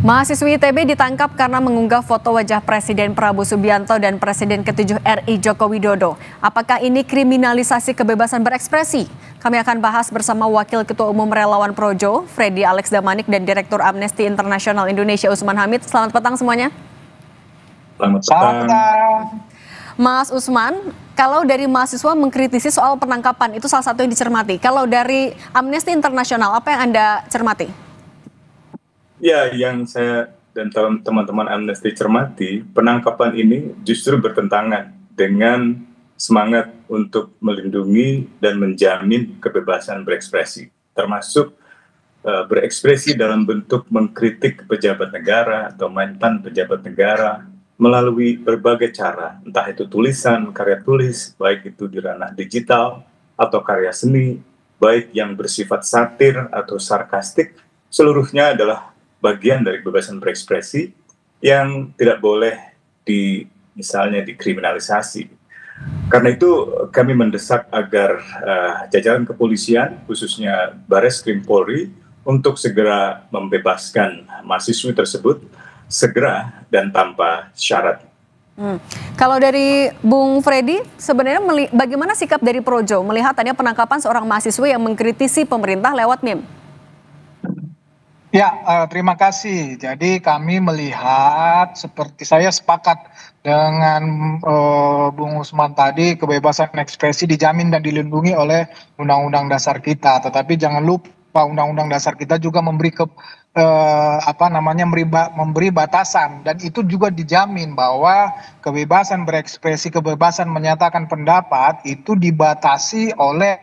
Mahasiswi ITB ditangkap karena mengunggah foto wajah Presiden Prabowo Subianto dan Presiden ke-7 RI Joko Widodo. Apakah ini kriminalisasi kebebasan berekspresi? Kami akan bahas bersama Wakil Ketua Umum Relawan Projo, Freddy Alex Damanik, dan Direktur Amnesty International Indonesia, Usman Hamid. Selamat petang semuanya. Selamat petang. Mas Usman, kalau dari mahasiswa mengkritisi soal penangkapan, itu salah satu yang dicermati. Kalau dari Amnesty International, apa yang Anda cermati? Ya, yang saya dan teman-teman Amnesty cermati, penangkapan ini justru bertentangan dengan semangat untuk melindungi dan menjamin kebebasan berekspresi, termasuk berekspresi dalam bentuk mengkritik pejabat negara atau mantan pejabat negara melalui berbagai cara, entah itu tulisan, karya tulis, baik itu di ranah digital atau karya seni, baik yang bersifat satir atau sarkastik, seluruhnya adalah bagian dari kebebasan berekspresi yang tidak boleh misalnya dikriminalisasi. Karena itu kami mendesak agar jajaran kepolisian, khususnya Bareskrim Polri, untuk segera membebaskan mahasiswi tersebut, segera dan tanpa syarat. Kalau dari Bung Freddy, sebenarnya bagaimana sikap dari Projo melihat adanya penangkapan seorang mahasiswa yang mengkritisi pemerintah lewat meme? Ya, terima kasih. Jadi kami melihat, seperti saya sepakat dengan Bung Usman tadi, kebebasan ekspresi dijamin dan dilindungi oleh Undang-Undang Dasar kita. Tetapi jangan lupa Undang-Undang Dasar kita juga memberi memberi batasan, dan itu juga dijamin bahwa kebebasan berekspresi, kebebasan menyatakan pendapat itu dibatasi oleh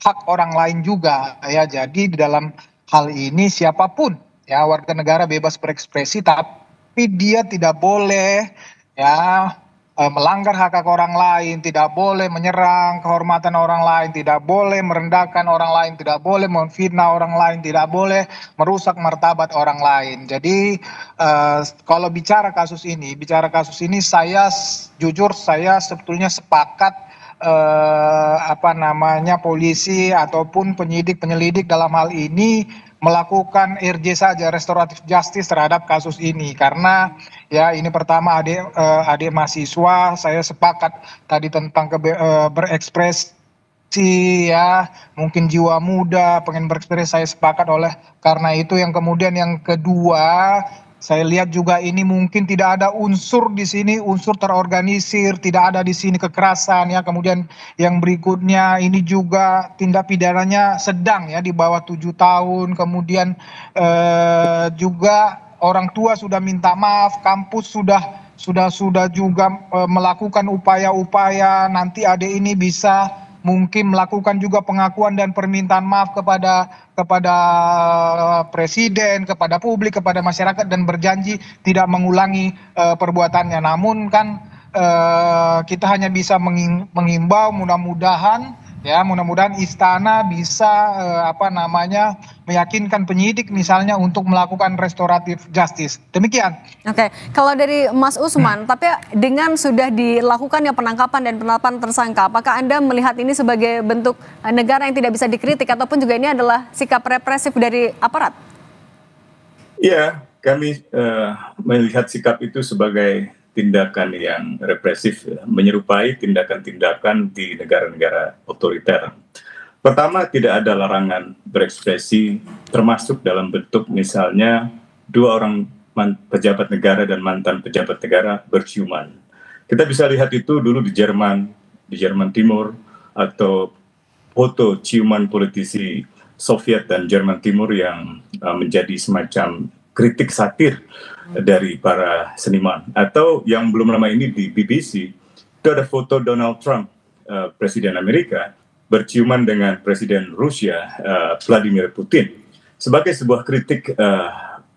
hak orang lain juga, ya. Jadi di dalam hal ini siapapun, ya, warga negara bebas berekspresi, tapi dia tidak boleh, ya, melanggar hak orang lain, tidak boleh menyerang kehormatan orang lain, tidak boleh merendahkan orang lain, tidak boleh memfitnah orang lain, tidak boleh merusak martabat orang lain. Jadi kalau bicara kasus ini, jujur saya sebetulnya sepakat polisi ataupun penyelidik dalam hal ini melakukan RJ saja, restoratif justice, terhadap kasus ini, karena ya ini pertama adik mahasiswa, saya sepakat tadi tentang berekspresi, ya, mungkin jiwa muda pengen berekspresi, saya sepakat. Karena itu yang kemudian yang kedua, saya lihat juga ini mungkin tidak ada unsur di sini, unsur terorganisir, tidak ada di sini kekerasan, ya. Kemudian yang berikutnya ini juga tindak pidananya sedang, ya, di bawah 7 tahun. Kemudian juga orang tua sudah minta maaf, kampus sudah juga melakukan upaya-upaya, nanti adik ini bisa mungkin melakukan juga pengakuan dan permintaan maaf kepada presiden, kepada publik, kepada masyarakat, dan berjanji tidak mengulangi perbuatannya. Namun kan kita hanya bisa mengimbau, mudah-mudahan istana bisa meyakinkan penyidik misalnya untuk melakukan restoratif justice. Demikian. Oke, kalau dari Mas Usman, tapi dengan sudah dilakukannya penangkapan dan penetapan tersangka, apakah Anda melihat ini sebagai bentuk negara yang tidak bisa dikritik, ataupun juga ini adalah sikap represif dari aparat? Iya, kami melihat sikap itu sebagai tindakan yang represif, menyerupai tindakan-tindakan di negara-negara otoriter. Pertama, tidak ada larangan berekspresi, termasuk dalam bentuk misalnya dua orang pejabat negara dan mantan pejabat negara berciuman. Kita bisa lihat itu dulu di Jerman Timur, atau foto ciuman politisi Soviet dan Jerman Timur yang menjadi semacam kritik satir dari para seniman. Atau yang belum lama ini di BBC, itu ada foto Donald Trump, Presiden Amerika, berciuman dengan Presiden Rusia, Vladimir Putin, sebagai sebuah kritik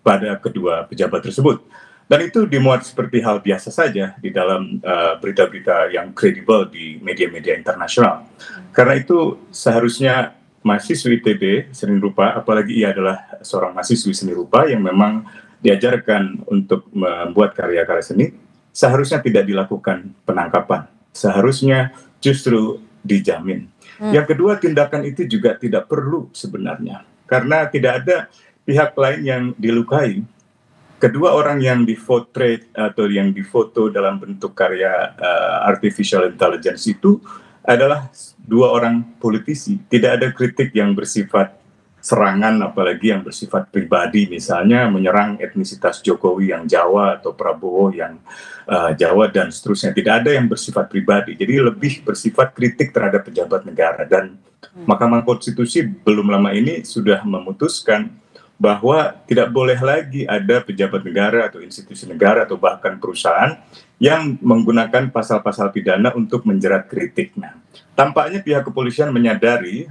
pada kedua pejabat tersebut. Dan itu dimuat seperti hal biasa saja di dalam berita-berita yang kredibel di media-media internasional. Karena itu seharusnya mahasiswi ITB seni rupa, apalagi ia adalah seorang mahasiswi seni rupa yang memang diajarkan untuk membuat karya-karya seni, seharusnya tidak dilakukan penangkapan, seharusnya justru dijamin. Yang kedua, tindakan itu juga tidak perlu sebenarnya, karena tidak ada pihak lain yang dilukai. kedua orang yang di-portray atau yang difoto dalam bentuk karya artificial intelligence itu adalah dua orang politisi. Tidak ada kritik yang bersifat serangan, apalagi yang bersifat pribadi, misalnya menyerang etnisitas Jokowi yang Jawa atau Prabowo yang Jawa dan seterusnya. Tidak ada yang bersifat pribadi, jadi lebih bersifat kritik terhadap pejabat negara. Dan Mahkamah Konstitusi belum lama ini sudah memutuskan bahwa tidak boleh lagi ada pejabat negara atau institusi negara atau bahkan perusahaan yang menggunakan pasal-pasal pidana untuk menjerat kritik. Nah, tampaknya pihak kepolisian menyadari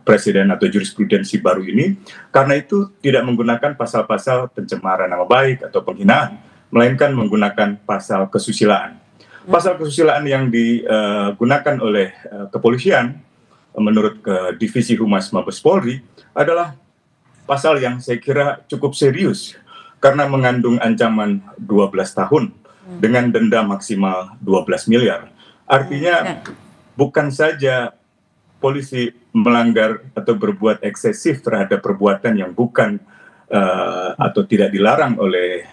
presiden atau jurisprudensi baru ini, karena itu tidak menggunakan pasal-pasal pencemaran nama baik atau penghinaan, melainkan menggunakan pasal kesusilaan. Pasal kesusilaan yang digunakan oleh kepolisian menurut Divisi Humas Mabes Polri adalah pasal yang saya kira cukup serius karena mengandung ancaman 12 tahun dengan denda maksimal 12 miliar. Artinya bukan saja polisi melanggar atau berbuat eksesif terhadap perbuatan yang bukan atau tidak dilarang oleh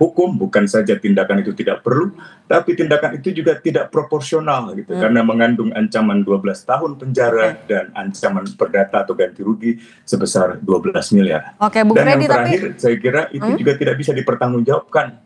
hukum, bukan saja tindakan itu tidak perlu, tapi tindakan itu juga tidak proporsional gitu, karena mengandung ancaman 12 tahun penjara dan ancaman perdata atau ganti rugi sebesar 12 miliar. Oke, Bung Dan Freddy, yang terakhir saya kira itu juga tidak bisa dipertanggungjawabkan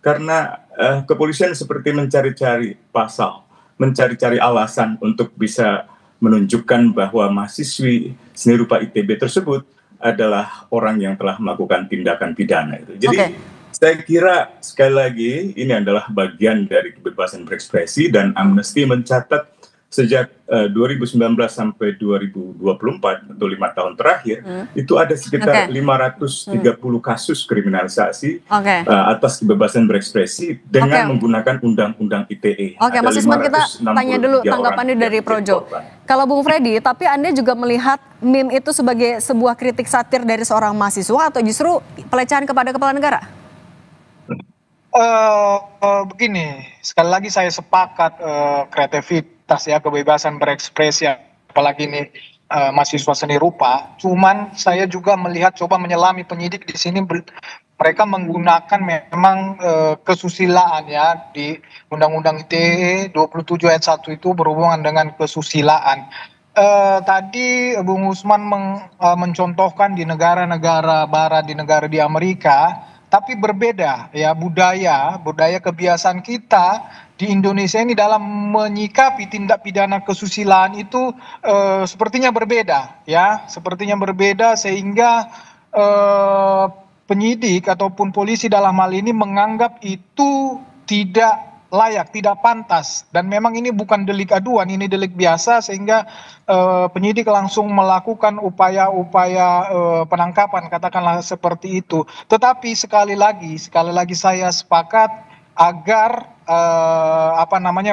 karena kepolisian seperti mencari-cari pasal, mencari-cari alasan untuk bisa menunjukkan bahwa mahasiswi seni rupa ITB tersebut adalah orang yang telah melakukan tindakan pidana itu. Jadi saya kira sekali lagi ini adalah bagian dari kebebasan berekspresi, dan Amnesty mencatat sejak 2019 sampai 2024 atau 5 tahun terakhir itu ada sekitar 530 kasus kriminalisasi atas kebebasan berekspresi dengan menggunakan undang-undang ITE. Oke, Mas Usman, kita tanya dulu tanggapannya dari Projo. Kalau Bung Freddy, tapi Anda juga melihat meme itu sebagai sebuah kritik satir dari seorang mahasiswa atau justru pelecehan kepada kepala negara? Begini, sekali lagi saya sepakat kreativitas ya, kebebasan berekspresi, apalagi ini mahasiswa seni rupa. Cuman saya juga melihat, coba menyelami penyidik di sini, mereka menggunakan memang kesusilaan ya, di Undang-Undang ITE 27 ayat 1 itu berhubungan dengan kesusilaan. Tadi Bung Usman mencontohkan di negara-negara barat, di negara di Amerika, tapi berbeda ya budaya kebiasaan kita di Indonesia ini dalam menyikapi tindak pidana kesusilaan itu sepertinya berbeda ya, sehingga penyidik ataupun polisi dalam hal ini menganggap itu tidak layak, tidak pantas, dan memang ini bukan delik aduan, ini delik biasa, sehingga penyidik langsung melakukan upaya-upaya penangkapan, katakanlah seperti itu. Tetapi sekali lagi saya sepakat agar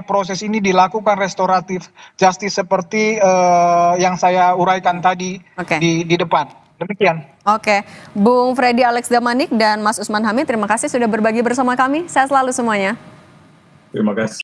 proses ini dilakukan restoratif justice seperti yang saya uraikan tadi di depan. Demikian. Oke, Bung Freddy Alex Damanik dan Mas Usman Hamid, terima kasih sudah berbagi bersama kami. Sehat selalu semuanya. Terima kasih.